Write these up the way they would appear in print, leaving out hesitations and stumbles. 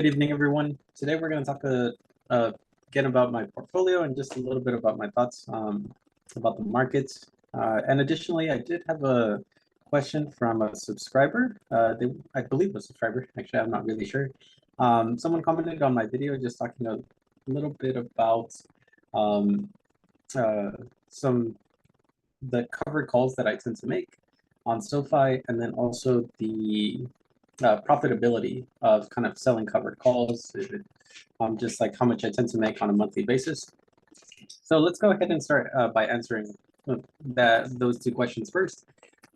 Good evening, everyone. Today we're going to talk again about my portfolio and just a little bit about my thoughts about the markets. And additionally, I did have a question from a subscriber. I believe a subscriber. Actually, I'm not really sure. Someone commented on my video just talking a little bit about um, uh, some the covered calls that I tend to make on SoFi, and then also the profitability of kind of selling covered calls, just like how much I tend to make on a monthly basis. So let's go ahead and start by answering those two questions first,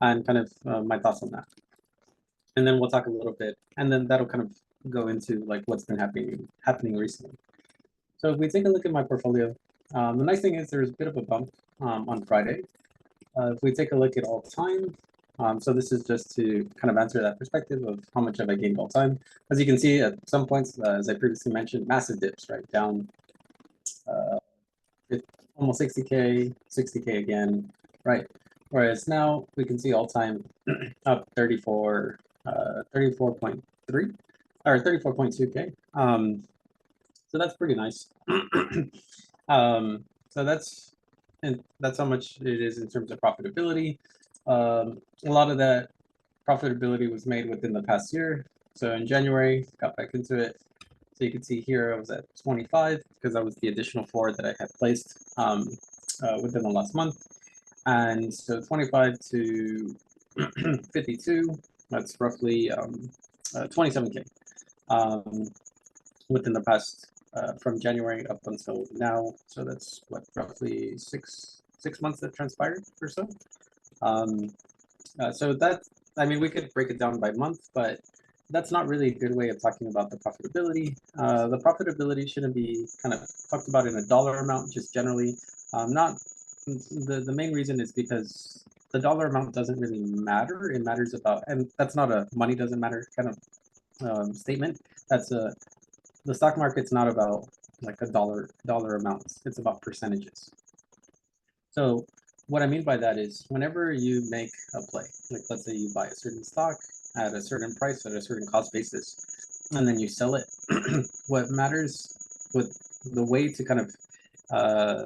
and kind of my thoughts on that. And then we'll talk a little bit, and then that'll kind of go into like what's been happening recently. So if we take a look at my portfolio, the nice thing is there's a bit of a bump on Friday. If we take a look at all time, so this is just to kind of answer that perspective of how much have I gained all time. As you can see, at some points, as I previously mentioned, massive dips, right? Down almost 60K, 60K again, right? Whereas now we can see all time up 34.3 or 34.2K. So that's pretty nice. So that's how much it is in terms of profitability. A lot of that profitability was made within the past year. So in January, got back into it. So you can see here I was at 25 because that was the additional 4 that I had placed within the last month. And so 25 to 52, that's roughly 27K within the past from January up until now. So that's what, roughly six months that transpired or so. So that, I mean, we could break it down by month, but that's not really a good way of talking about the profitability. The profitability shouldn't be kind of talked about in a dollar amount, just generally. Not the main reason is because the dollar amount doesn't really matter. It matters about, and that's not a money doesn't matter kind of statement. That's the stock market's not about like a dollar amounts. It's about percentages. So what I mean by that is whenever you make a play, like let's say you buy a certain stock at a certain price at a certain cost basis, and then you sell it, what matters with the way to kind of uh,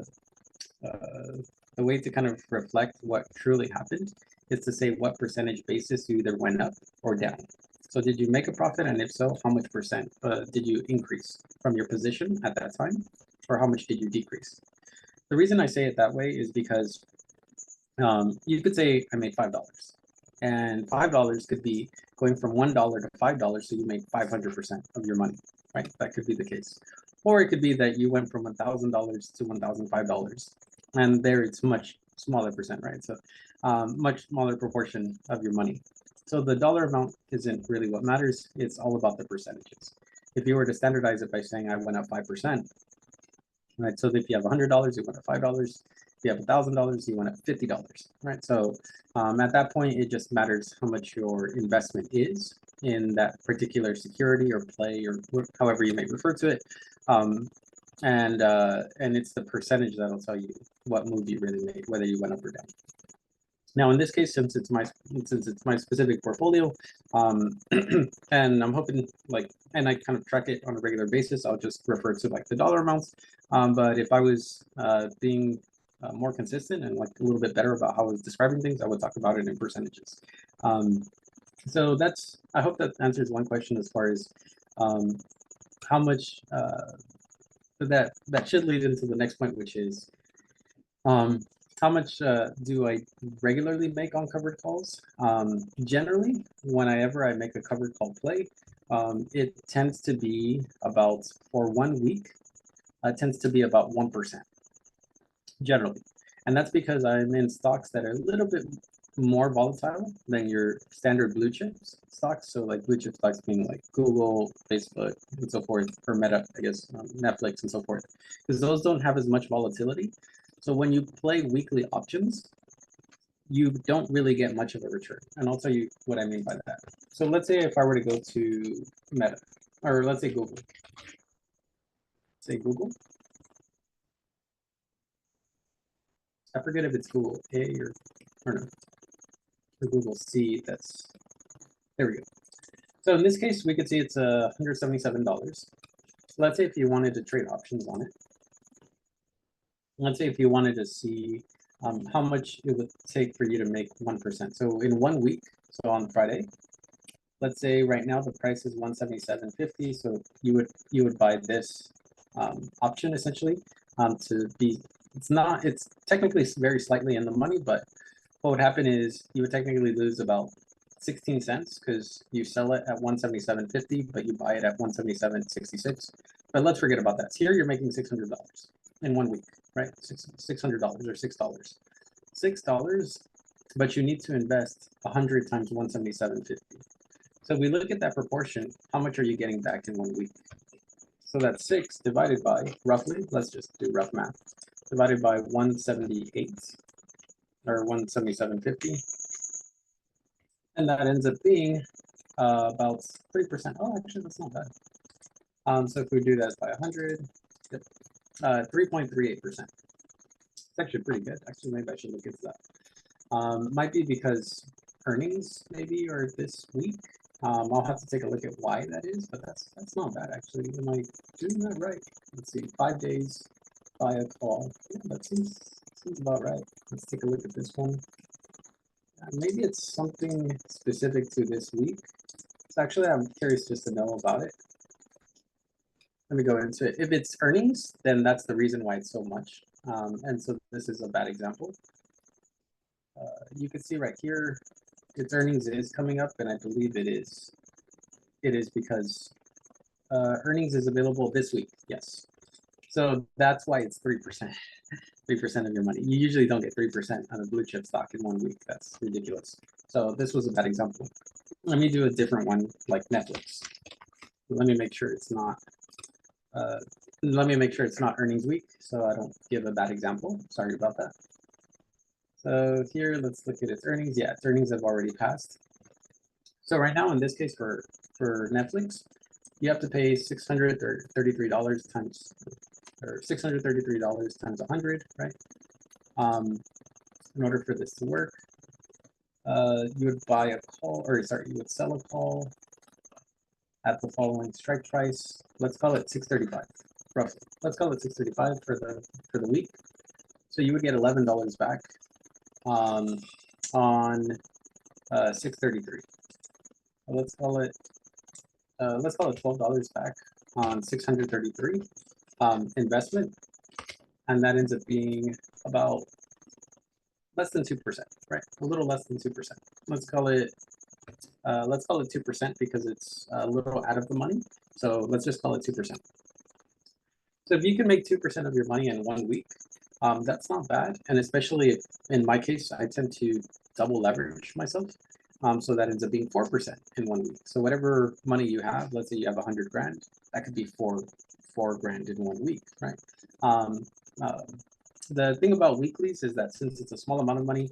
the way to kind of reflect what truly happened is to say what percentage basis you either went up or down. So did you make a profit, and if so, how much percent did you increase from your position at that time, or how much did you decrease? The reason I say it that way is because you could say I made $5, and $5 could be going from $1 to $5, so you made 500% of your money, right? That could be the case. Or it could be that you went from $1,000 to $1,005, and there it's much smaller percent, right? So much smaller proportion of your money. So the dollar amount isn't really what matters. It's all about the percentages. If you were to standardize it by saying I went up 5%, right? So if you have $100, you went up $5. If you have $1,000, you went up $50, right? So at that point, it just matters how much your investment is in that particular security or play or however you may refer to it. And it's the percentage that'll tell you what move you really made, whether you went up or down. Now, in this case, since it's my specific portfolio, and I'm hoping and I kind of track it on a regular basis, I'll just refer to like the dollar amounts. But if I was being more consistent and like a little bit better about how I was describing things, I would talk about it in percentages. So I hope that answers one question as far as how much that should lead into the next point, which is how much do I regularly make on covered calls? Generally, whenever I make a covered call play, it tends to be about, for 1 week, it tends to be about 1%, generally. And that's because I'm in stocks that are a little bit more volatile than your standard blue chip stocks. So like blue chip stocks being like Google, Facebook, and so forth, or Meta, I guess, Netflix and so forth, because those don't have as much volatility. So when you play weekly options, you don't really get much of a return. And I'll tell you what I mean by that. So let's say if I were to go to Meta, or let's say Google. Say Google. I forget if it's Google A or no, or Google C. There we go. So in this case, we could see it's $177. Let's say if you wanted to trade options on it. Let's say if you wanted to see how much it would take for you to make 1%. So in 1 week, so on Friday, let's say right now the price is 177.50. So you would buy this option essentially to be, it's technically very slightly in the money, but what would happen is you would technically lose about 16 cents because you sell it at 177.50, but you buy it at 177.66. But let's forget about that. So here you're making $600 in 1 week, right? $600 or $6. $6, but you need to invest 100 times 177.50. So if we look at that proportion, how much are you getting back in 1 week? So that's 6 divided by, roughly, let's just do rough math, divided by 178 or 177.50. And that ends up being about 3%. Oh, actually, that's not bad. So if we do that by 100, 3.38%. It's actually pretty good. Actually, maybe I should look into that. Might be because earnings maybe are this week. I'll have to take a look at why that is, but that's not bad actually. Am I doing that right? Let's see, 5 days by a call. Yeah, that seems about right. Let's take a look at this one. Maybe it's something specific to this week. So actually, I'm curious just to know about it. Let me go into it. If it's earnings, then that's the reason why it's so much. And so this is a bad example. You can see right here, its earnings is coming up, and I believe it is. It is because earnings is available this week. Yes. So that's why it's 3%. 3% of your money. You usually don't get 3% on a blue chip stock in 1 week. That's ridiculous. So this was a bad example. Let me do a different one like Netflix. Let me make sure it's not. Let me make sure it's not earnings week, so I don't give a bad example. Sorry about that. So here, let's look at its earnings. Yeah, its earnings have already passed. So right now, in this case, for Netflix, you have to pay $633 times, or $633 times 100, right? In order for this to work, you would buy a call, or sorry, you would sell a call at the following strike price. Let's call it 635, roughly. Let's call it 635 for the week. So you would get $11 back on 633. Let's call it $12 back on 633 investment, and that ends up being about less than 2%, right? A little less than 2%. Let's call it 2% because it's a little out of the money. So let's just call it 2%. So if you can make 2% of your money in 1 week, that's not bad. And especially if, in my case, I tend to double leverage myself. So that ends up being 4% in 1 week. So whatever money you have, let's say you have 100 grand, that could be four grand in 1 week, right? The thing about weeklies is that since it's a small amount of money,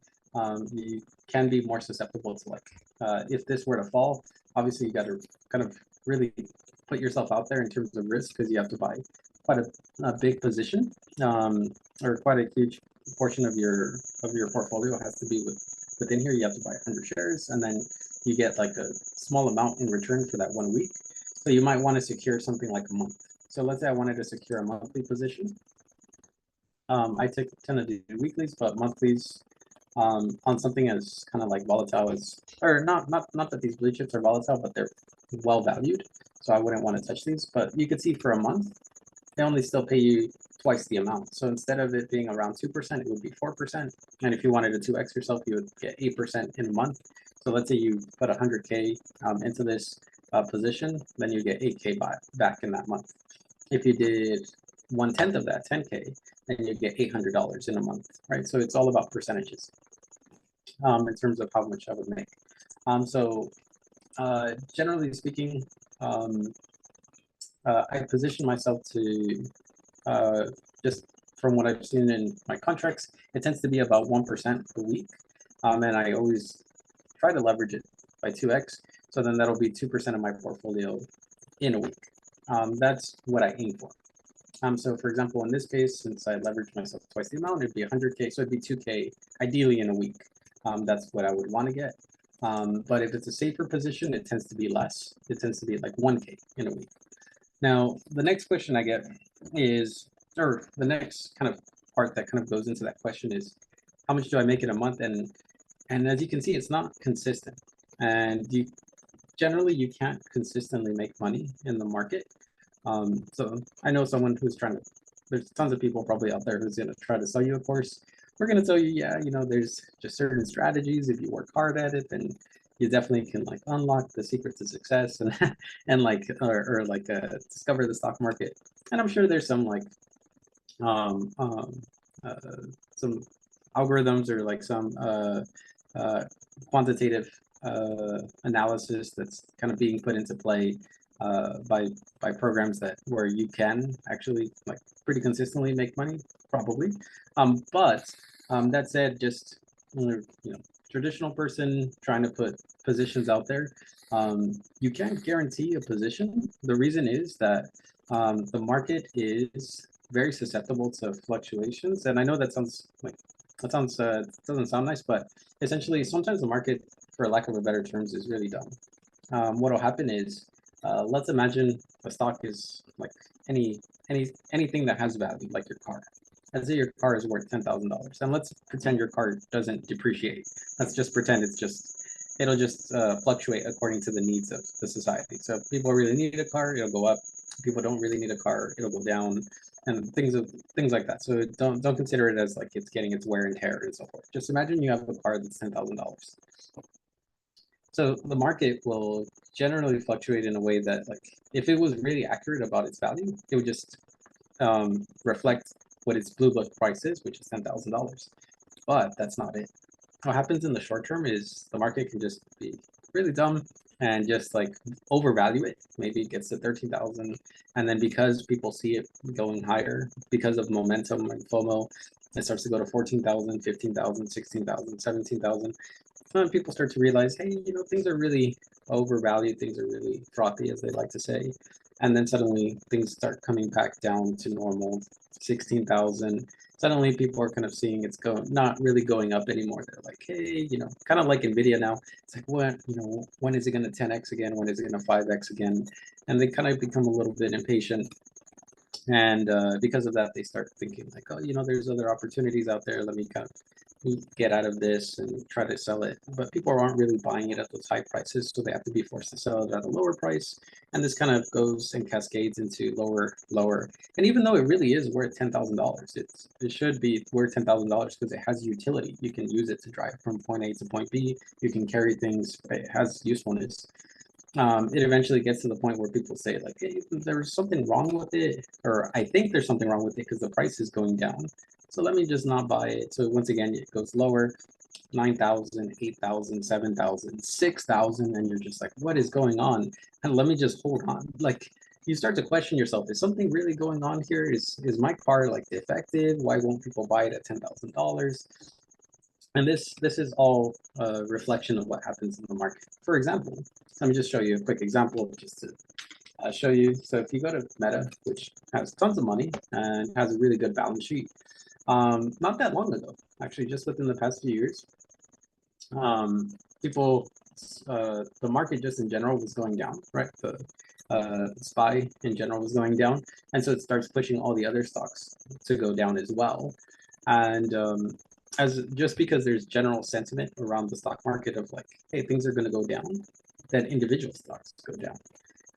you can be more susceptible to like, if this were to fall, obviously you got to kind of really put yourself out there in terms of risk because you have to buy quite a big position, or quite a huge portion of your portfolio has to be within here. You have to buy 100 shares, and then you get like a small amount in return for that 1 week. So you might want to secure something like a month. So let's say I wanted to secure a monthly position. I tend to do weeklies, but monthlies on something as kind of like volatile as, or not that these blue chips are volatile, but they're well valued. So I wouldn't want to touch these. But you could see for a month, they only still pay you twice the amount. So instead of it being around 2%, it would be 4%. And if you wanted to 2x yourself, you would get 8% in a month. So let's say you put 100K into this position, then you get 8K back in that month. If you did 1/10 of that, 10K, then you get $800 in a month, right? So it's all about percentages in terms of how much I would make. So generally speaking, I position myself to just from what I've seen in my contracts, it tends to be about 1% per week. And I always try to leverage it by 2x. So then that'll be 2% of my portfolio in a week. That's what I aim for. So for example, in this case, since I leverage myself twice the amount, it'd be 100K. So it'd be 2K ideally in a week. That's what I would want to get. But if it's a safer position, it tends to be less. It tends to be like 1K in a week. Now, the next question I get is, or the next kind of part that kind of goes into that question is, how much do I make in a month? And as you can see, it's not consistent. And generally you can't consistently make money in the market. So I know someone who's trying to, there's tons of people probably out there who's going to try to sell you a course. We're going to tell you, yeah, there's just certain strategies. If you work hard at it, then you definitely can like unlock the secret to success and and like or like discover the stock market. And I'm sure there's some like um, um, uh, some algorithms or like some quantitative analysis that's kind of being put into play by programs that where you can actually like pretty consistently make money, probably. But that said, just traditional person trying to put positions out there, you can't guarantee a position. The reason is that the market is very susceptible to fluctuations, and I know that sounds like doesn't sound nice, but essentially sometimes the market, for lack of a better terms, is really dumb. What'll happen is, let's imagine a stock is like anything that has value, like your car. Let's say your car is worth $10,000, and let's pretend your car doesn't depreciate. Let's just pretend it'll just fluctuate according to the needs of the society. So if people really need a car, it'll go up. If people don't really need a car, it'll go down, and things like that. So don't consider it as like it's getting its wear and tear and so forth. Just imagine you have a car that's $10,000. So the market will generally fluctuate in a way that, like, if it was really accurate about its value, it would just reflect what its blue book price is, which is $10,000. But that's not it. What happens in the short term is the market can just be really dumb and just like overvalue it. Maybe it gets to 13,000, and then because people see it going higher because of momentum and FOMO, it starts to go to 14,000, 15,000, 16,000, 17,000. And people start to realize, hey, things are really overvalued, things are really frothy, as they like to say. And then suddenly things start coming back down to normal, 16,000. Suddenly people are kind of seeing it's not really going up anymore. They're like, hey, kind of like Nvidia now. It's like, when is it going to 10x again? When is it going to 5x again? And they kind of become a little bit impatient. And because of that, they start thinking like, oh, there's other opportunities out there. Let me kind of get out of this and try to sell it. But people aren't really buying it at those high prices, so they have to be forced to sell it at a lower price. And this kind of goes and cascades into lower. And even though it really is worth $10,000, it should be worth $10,000 because it has utility. You can use it to drive from point A to point B. You can carry things. It has usefulness. It eventually gets to the point where people say like, hey, there's something wrong with it, or I think there's something wrong with it because the price is going down. So let me just not buy it. So once again, it goes lower, 9,000, 8,000, 7,000, 6,000, and you're just like, what is going on? And let me just hold on. Like, you start to question yourself, is something really going on here? Is my car like defective? Why won't people buy it at $10,000? And this is all a reflection of what happens in the market. For example, let me just show you a quick example just to show you. So if you go to Meta, which has tons of money and has a really good balance sheet, not that long ago, actually just within the past few years, people, the market just in general was going down, right? The SPY in general was going down. And so it starts pushing all the other stocks to go down as well. And as just because there's general sentiment around the stock market of like, hey, things are going to go down, that individual stocks go down.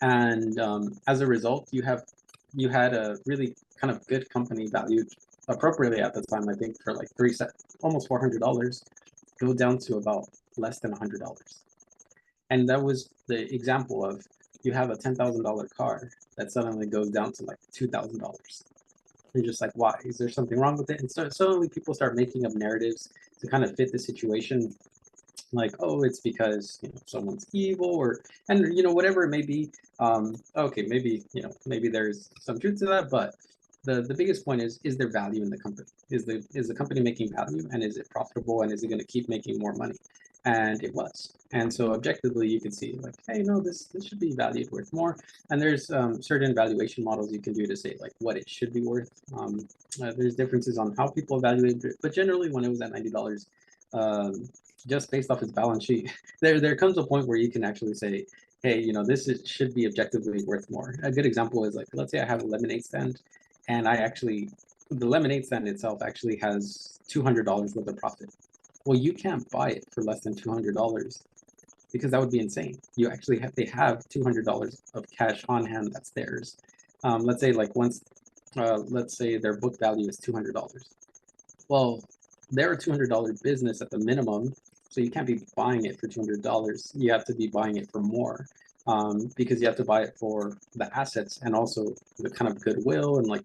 And as a result, you had a really kind of good company valued appropriately at the time, I think for like almost $400, go down to about less than $100. And that was the example of, you have a $10,000 car that suddenly goes down to like $2,000. You're just like, why? Is there something wrong with it? And so suddenly people start making up narratives to kind of fit the situation. Like, oh, it's because someone's evil, and whatever it may be. Okay, maybe there's some truth to that, but the biggest point is there value in the company? Is the company making value, and is it profitable, and is it going to keep making more money? And it was. And so objectively, you can see like, hey, no, this should be valued worth more. And there's certain valuation models you can do to say like what it should be worth. There's differences on how people evaluate it, but generally when it was at $90, just based off its balance sheet, there comes a point where you can actually say, hey, should be objectively worth more. A good example is like, let's say I have a lemonade stand, and the lemonade stand itself actually has $200 worth of profit. Well, you can't buy it for less than $200 because that would be insane. They have $200 of cash on hand that's theirs. Let's say like let's say their book value is $200. Well, they're a $200 business at the minimum, so you can't be buying it for $200. You have to be buying it for more, because you have to buy it for the assets and also the kind of goodwill and like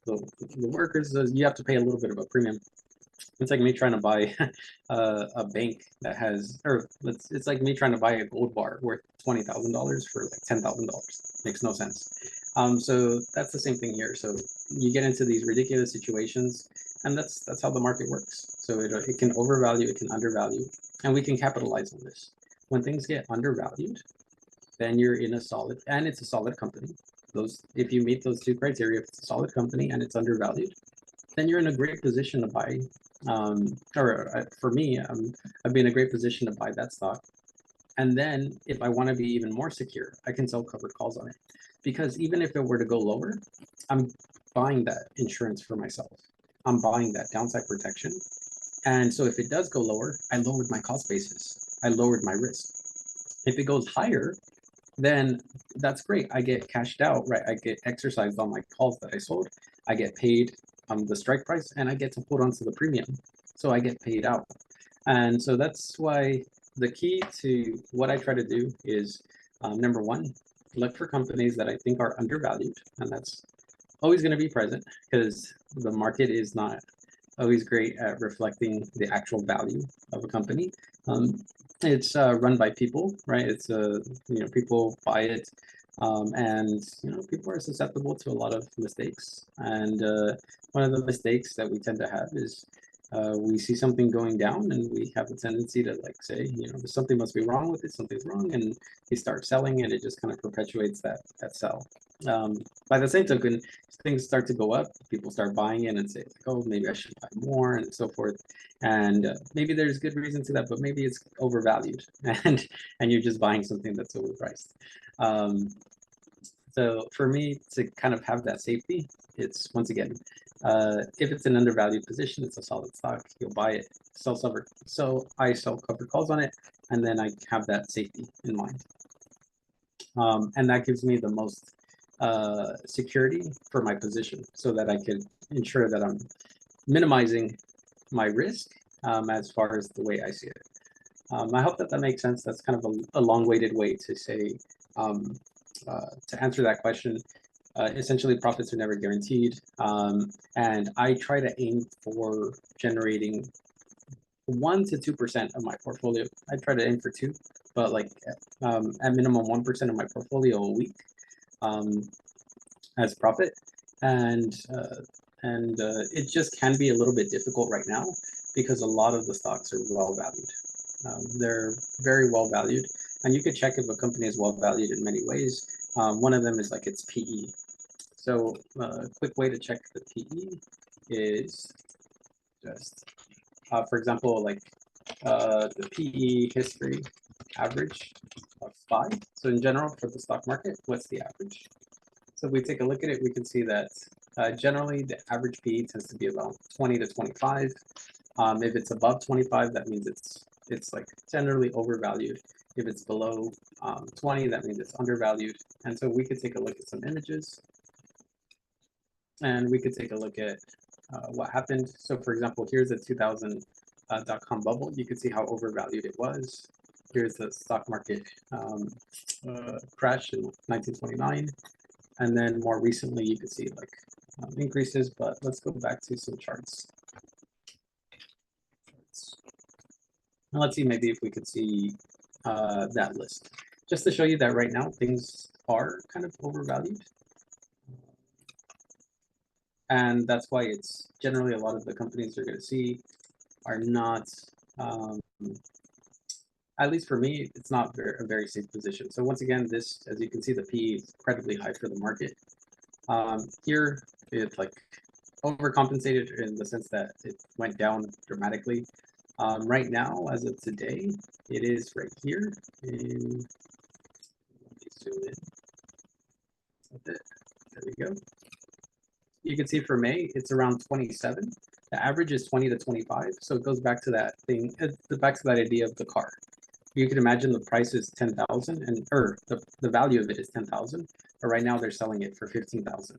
the workers. You have to pay a little bit of a premium. It's like me trying to buy a bank that has, or it's like me trying to buy a gold bar worth $20,000 for like $10,000. Makes no sense. So that's the same thing here. So you get into these ridiculous situations, and that's how the market works. So it can overvalue, it can undervalue, and we can capitalize on this. When things get undervalued, then you're in a solid, and it's a solid company. If you meet those two criteria, if it's a solid company and it's undervalued, then you're in a great position to buy. For me, I'd be in a great position to buy that stock. And then if I want to be even more secure, I can sell covered calls on it. Because even if it were to go lower, I'm buying that insurance for myself. I'm buying that downside protection. And so if it does go lower, I lowered my cost basis. I lowered my risk. If it goes higher, then that's great. I get cashed out, right? I get exercised on my calls that I sold. I get paid the strike price, and I get to put onto the premium. So I get paid out. And so that's why the key to what I try to do is, number one, look for companies that I think are undervalued. And that's always going to be present because the market is not always great at reflecting the actual value of a company. It's run by people, right? It's people buy it, and people are susceptible to a lot of mistakes. And one of the mistakes that we tend to have is we see something going down, and we have a tendency to like say, something must be wrong with it, something's wrong, and we start selling, and it just kind of perpetuates that sell. By the same token, things start to go up, people start buying in and say, like, oh, maybe I should buy more and so forth. And maybe there's good reason to that, but maybe it's overvalued and you're just buying something that's overpriced. So for me to kind of have that safety, it's once again, if it's an undervalued position, it's a solid stock, you'll buy it, so I sell covered calls on it, and then I have that safety in mind. And that gives me the most security for my position so that I can ensure that I'm minimizing my risk as far as the way I see it. I hope that makes sense. That's kind of a long-winded way to say, to answer that question. Essentially, profits are never guaranteed. And I try to aim for generating 1 to 2% of my portfolio. I try to aim for 2, but like at minimum 1% of my portfolio a week as profit. And it just can be a little bit difficult right now because a lot of the stocks are well valued. They're very well valued, and you could check if a company is well valued in many ways. One of them is like its PE. So a quick way to check the PE is just, for example, like the PE history average of 5. So in general, for the stock market, what's the average? So if we take a look at it, we can see that generally the average PE tends to be around 20 to 25. If it's above 25, that means it's like generally overvalued. If it's below 20, that means it's undervalued. And so we could take a look at some images, and we could take a look at what happened. So for example, here's the 2000.com bubble. You can see how overvalued it was. Here's the stock market crash in 1929. And then more recently, you could see like increases, but let's go back to some charts. Now let's see maybe if we could see that list. Just to show you that right now, things are kind of overvalued. And that's why it's generally a lot of the companies you're going to see are not, at least for me, it's not a very safe position. So once again, this, as you can see, the PE is incredibly high for the market. Here, it's like overcompensated in the sense that it went down dramatically. Right now, as of today, it is right here. In, let me zoom in a bit. There we go. You can see for May, it's around 27. The average is 20 to 25. So it goes back to that thing, back to that idea of the car. You can imagine the price is 10,000 and or the value of it is 10,000, but right now they're selling it for 15,000.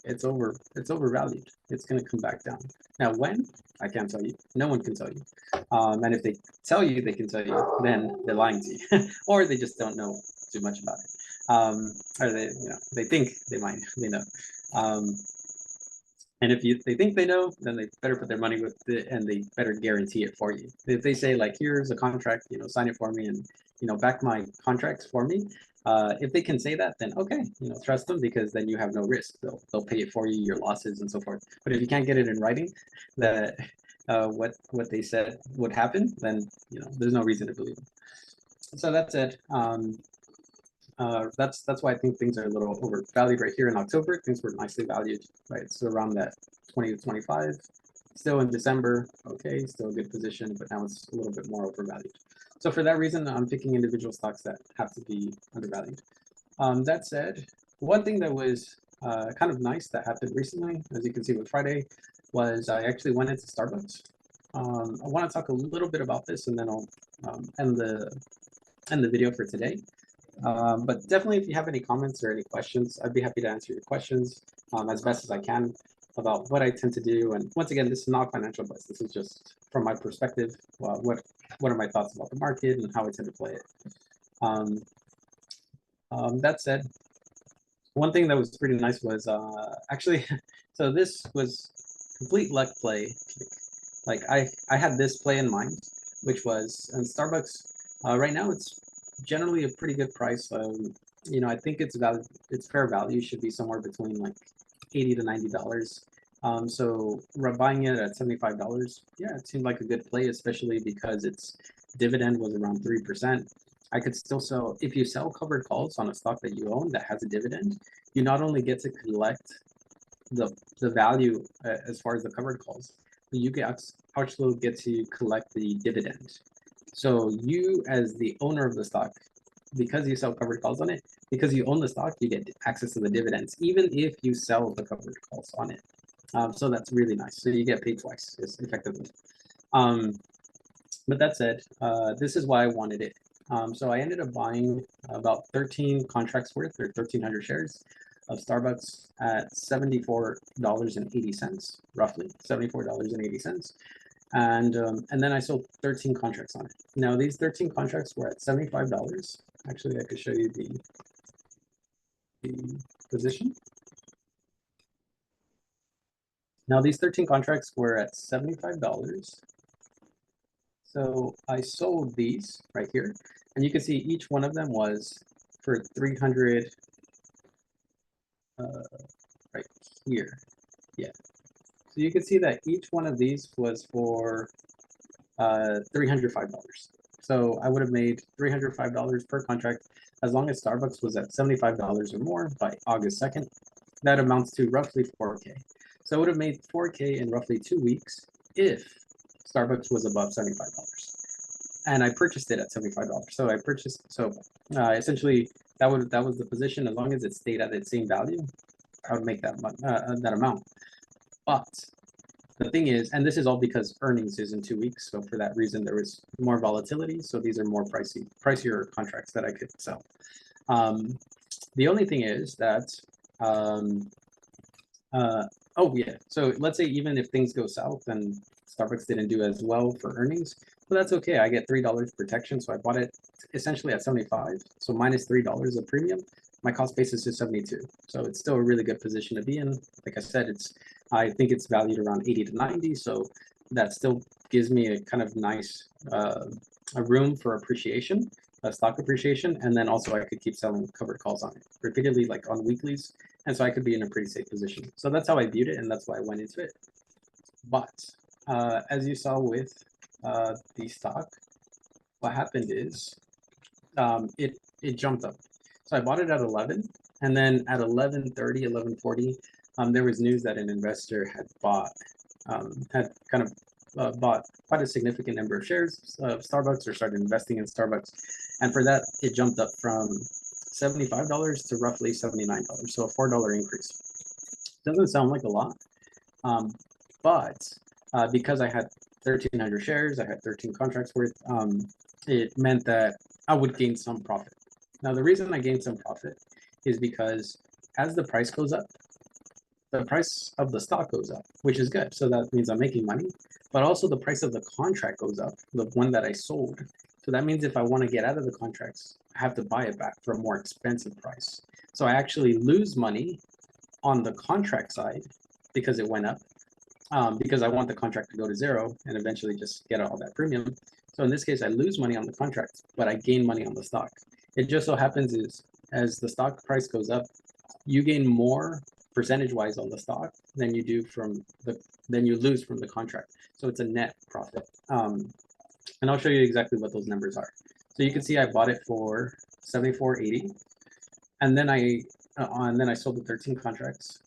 It's overvalued. It's going to come back down. Now when? I can't tell you. No one can tell you. And if they tell you they can tell you, then they're lying to you, or they just don't know too much about it. Or they think they might, they know. And if they think they know, then they better put their money with it and they better guarantee it for you. If they say like, here's a contract, sign it for me and, back my contracts for me. If they can say that, then okay, trust them because then you have no risk. They'll pay it for you, your losses and so forth. But if you can't get it in writing that what they said would happen, then there's no reason to believe them. So that's it. That's why I think things are a little overvalued right here in October. Things were nicely valued, right? So around that 20 to 25. Still in December, okay, still a good position, but now it's a little bit more overvalued. So for that reason, I'm picking individual stocks that have to be undervalued. That said, one thing that was kind of nice that happened recently, as you can see with Friday, was I actually went into Starbucks. I want to talk a little bit about this, and then I'll end the video for today. But definitely, if you have any comments or any questions, I'd be happy to answer your questions as best as I can about what I tend to do. And once again, this is not financial advice. This is just from my perspective. What are my thoughts about the market and how I tend to play it? That said, one thing that was pretty nice was actually, so this was complete luck play. Like I had this play in mind, which was in Starbucks. Right now, it's generally a pretty good price. I think its fair value should be somewhere between like $80 to $90. So buying it at $75, yeah, it seemed like a good play, especially because its dividend was around 3%. I could still sell if you sell covered calls on a stock that you own that has a dividend. You not only get to collect the value as far as the covered calls, but you actually get to collect the dividend. So you, as the owner of the stock, because you sell covered calls on it, because you own the stock, you get access to the dividends, even if you sell the covered calls on it. So that's really nice. So you get paid twice, effectively. But that said, this is why I wanted it. So I ended up buying about 13 contracts worth, or 1,300 shares of Starbucks at $74.80, roughly $74.80. And then I sold 13 contracts on it. Now these 13 contracts were at $75. Actually, I could show you the position. Now these 13 contracts were at $75. So I sold these right here, and you can see each one of them was for 300 right here. Yeah. So you can see that each one of these was for $305. So I would have made $305 per contract as long as Starbucks was at $75 or more by August 2nd. That amounts to roughly 4K. So I would have made 4K in roughly 2 weeks if Starbucks was above $75. And I purchased it at $75. So I purchased, essentially that was the position. As long as it stayed at its same value, I would make that amount. But the thing is, and this is all because earnings is in 2 weeks, so for that reason there was more volatility. So these are more pricier contracts that I could sell. The only thing is that, oh yeah, so let's say even if things go south and Starbucks didn't do as well for earnings, well, that's okay. I get $3 protection, so I bought it essentially at 75, so minus $3 of premium. My cost basis is 72, so it's still a really good position to be in. Like I said, I think it's valued around 80 to 90, so that still gives me a kind of nice a room for appreciation, stock appreciation, and then also I could keep selling covered calls on it repeatedly, like on weeklies, and so I could be in a pretty safe position. So that's how I viewed it, and that's why I went into it. But as you saw with the stock, what happened is it jumped up. So I bought it at 11, and then at 11:30, 11:40, there was news that an investor had bought, had kind of bought quite a significant number of shares of Starbucks or started investing in Starbucks. And for that, it jumped up from $75 to roughly $79. So a $4 increase. Doesn't sound like a lot, but because I had 1,300 shares, I had 13 contracts worth, it meant that I would gain some profit. Now, the reason I gained some profit is because as the price goes up, the price of the stock goes up, which is good. So that means I'm making money, but also the price of the contract goes up, the one that I sold. So that means if I want to get out of the contracts, I have to buy it back for a more expensive price. So I actually lose money on the contract side because it went up, because I want the contract to go to zero and eventually just get all that premium. So in this case, I lose money on the contract, but I gain money on the stock. It just so happens is as the stock price goes up, you gain more percentage-wise on the stock than you do than you lose from the contract. So it's a net profit. And I'll show you exactly what those numbers are. So you can see I bought it for $74.80, and then I sold the 13 contracts.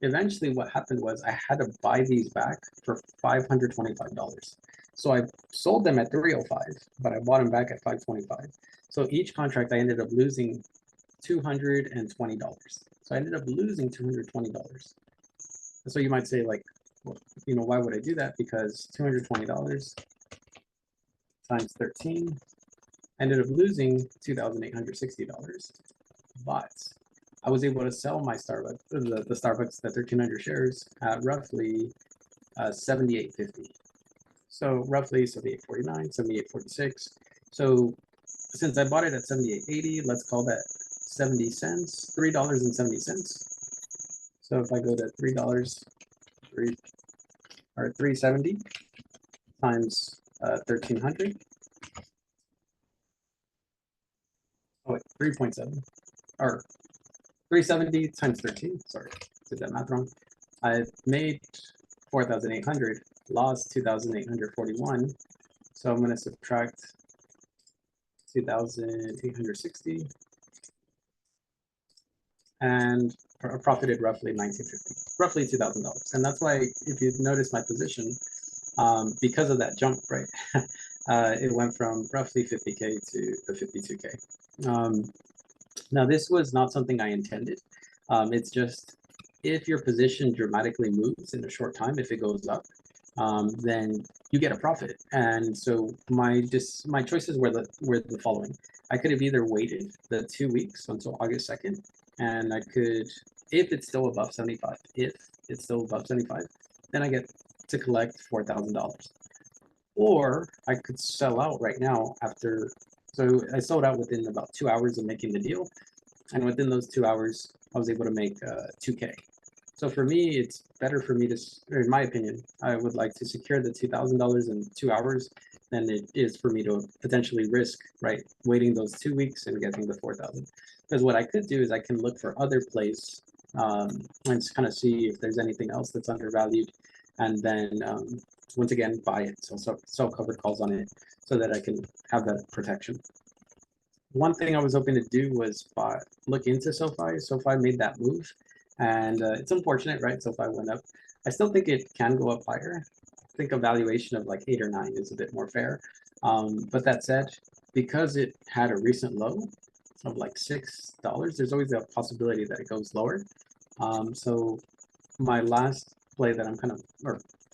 Eventually what happened was I had to buy these back for $525. So I sold them at $305, but I bought them back at $525. So each contract I ended up losing $220. So I ended up losing $220. So you might say, like, well, why would I do that? Because $220 times 13, I ended up losing $2,860. But I was able to sell my Starbucks, the Starbucks, the 1,300 shares at roughly $78.50. So roughly $78.49, $78.46. So since I bought it at $78.80, let's call that 70 cents, $3.70. So if I go to $3, or 370 times 1,300. Oh wait, 3.7, or 370 times 13. Sorry, did that math wrong. I made 4,800, lost 2,841. So I'm going to subtract 2,860 and profited roughly $1,950, roughly $2,000. And that's why, if you notice my position, because of that jump, right, it went from roughly 50K to the 52K. Now, this was not something I intended. It's just if your position dramatically moves in a short time, if it goes up, then you get a profit. And so my choices were the following. I could have either waited the 2 weeks until August 2nd, and I could, if it's still above 75, then I get to collect $4,000. Or I could sell out right now after. So I sold out within about 2 hours of making the deal, and within those 2 hours, I was able to make 2K. So for me, it's better for me to, or in my opinion, I would like to secure the $2,000 in 2 hours than it is for me to potentially risk, right, waiting those 2 weeks and getting the 4,000. Because what I could do is I can look for other plays and just kind of see if there's anything else that's undervalued, and then once again buy it, so sell covered calls on it, so that I can have that protection. One thing I was hoping to do was look into SoFi. SoFi made that move, and it's unfortunate, right? SoFi went up. I still think it can go up higher. I think a valuation of like 8 or 9 is a bit more fair. But that said, because it had a recent low of like $6, there's always a possibility that it goes lower. So my last play that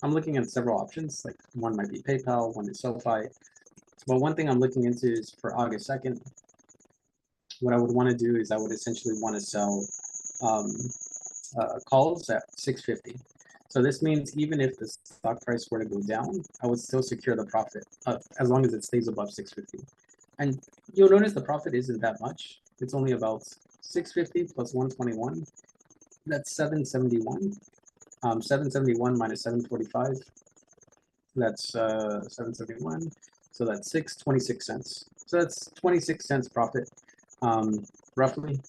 I'm looking at several options. Like one might be PayPal, one is SoFi. But one thing I'm looking into is for August 2nd. What I would want to do is I would essentially want to sell calls at 650. So this means even if the stock price were to go down, I would still secure the profit as long as it stays above 650. And you'll notice the profit isn't that much. It's only about 650 plus 121. That's 771. 771 minus 745. That's 771. So that's 26 cents. So that's 26 cents profit, roughly.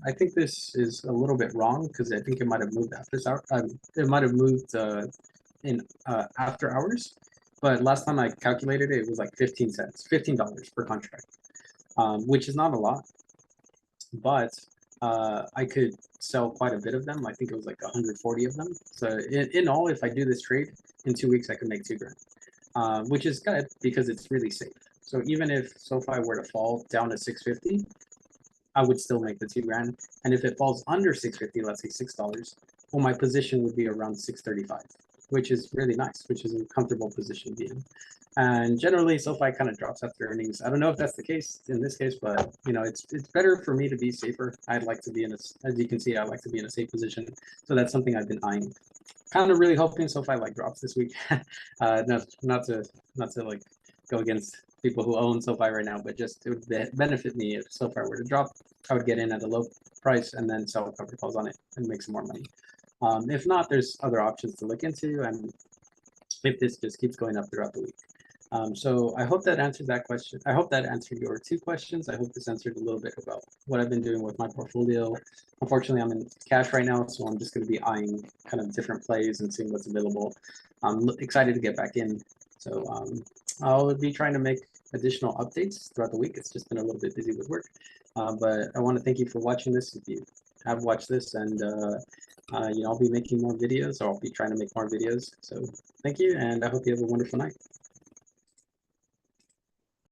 I think this is a little bit wrong because I think it might have moved after it might have moved in after hours. But last time I calculated it, it was like 15 cents, $15 per contract, which is not a lot. But I could sell quite a bit of them. I think it was like 140 of them. So in all, if I do this trade in 2 weeks, I could make 2 grand, which is good because it's really safe. So even if SoFi were to fall down to 650, I would still make the 2 grand. And if it falls under 650, let's say $6, well, my position would be around 635, which is really nice, which is a comfortable position to be in. And generally, SoFi kind of drops after earnings. I don't know if that's the case in this case, but it's better for me to be safer. I'd like to be in a, as you can see, I like to be in a safe position. So that's something I've been eyeing. Kind of really hoping SoFi like drops this week. Not to like go against people who own SoFi right now, but just it would benefit me if SoFi were to drop. I would get in at a low price and then sell covered calls on it and make some more money. If not, there's other options to look into, and if this just keeps going up throughout the week. So I hope that answered that question. I hope that answered your 2 questions. I hope this answered a little bit about what I've been doing with my portfolio. Unfortunately, I'm in cash right now, so I'm just going to be eyeing kind of different plays and seeing what's available. I'm excited to get back in. So I'll be trying to make additional updates throughout the week. It's just been a little bit busy with work. But I want to thank you for watching this. If you have watched this, and I'll be making more videos, or I'll be trying to make more videos. So thank you, and I hope you have a wonderful night.